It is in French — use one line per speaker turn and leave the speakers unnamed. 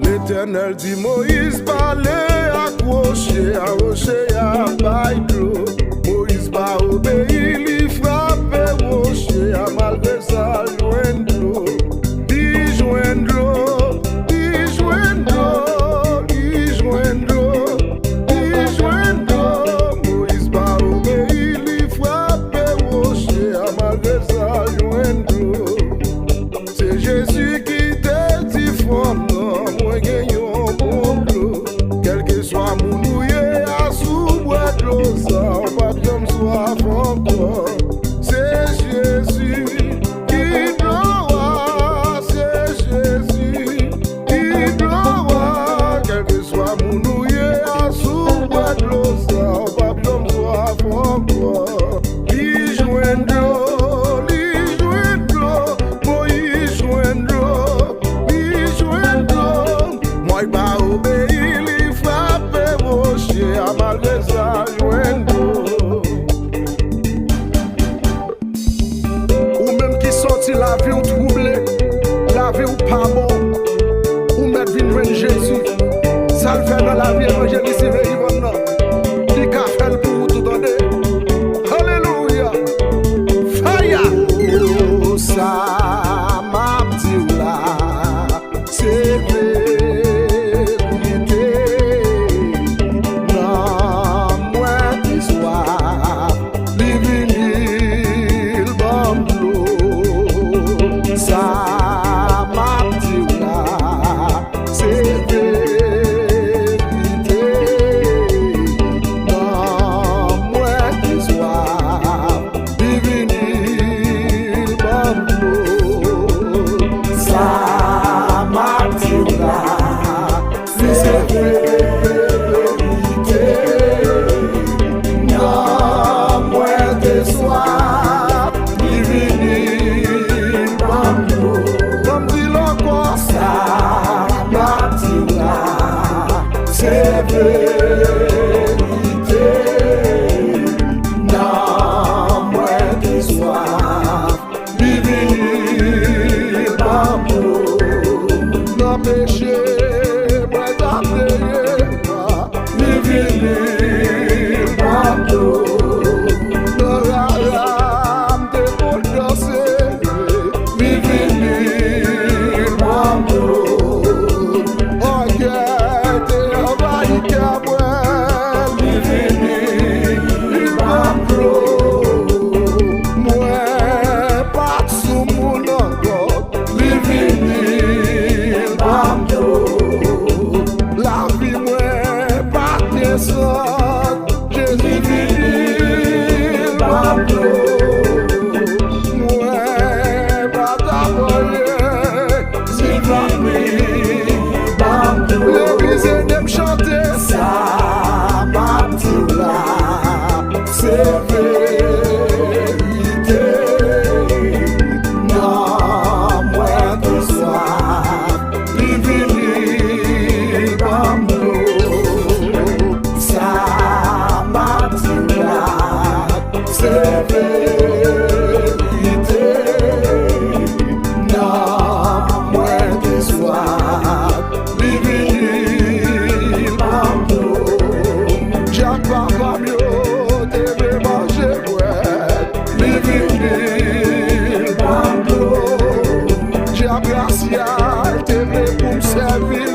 L'Éternel dit Moïse parler accroché à rocher à baïdlo. Moïse pas obéi, il frappe rocher à malgré ça joindre l'eau. Il joindre l'eau, il joindre l'eau, il joindre l'eau, il joindre l'eau. Moïse pas obéi, il frappe rocher à malgré ça joindre l'eau. C'est Jésus qui te dit femme. Soit mounouye à sous-bois de l'eau, ça, on va comme soif encore. C'est Jésus qui doit, c'est Jésus qui doit. Quel que soit mounouye à sous-bois de l'eau, ça, on va comme soif encore. Il joint de l'eau, il joint de l'eau, moi il joint de l'eau, il joint de l'eau. Moi il va obéir. À malgré ça, joindre. Ou même qui sorti la vie ou troublé, la vie ou pas bon, ou mettre vie joindre Jésus. Ça le fait dans la vie évangéliste, il va qui qu'a fait le pour tout donner. Alléluia. Fire. Oh, ça m'a dit là, c'est vrai.
Gracias, te ve pour servir.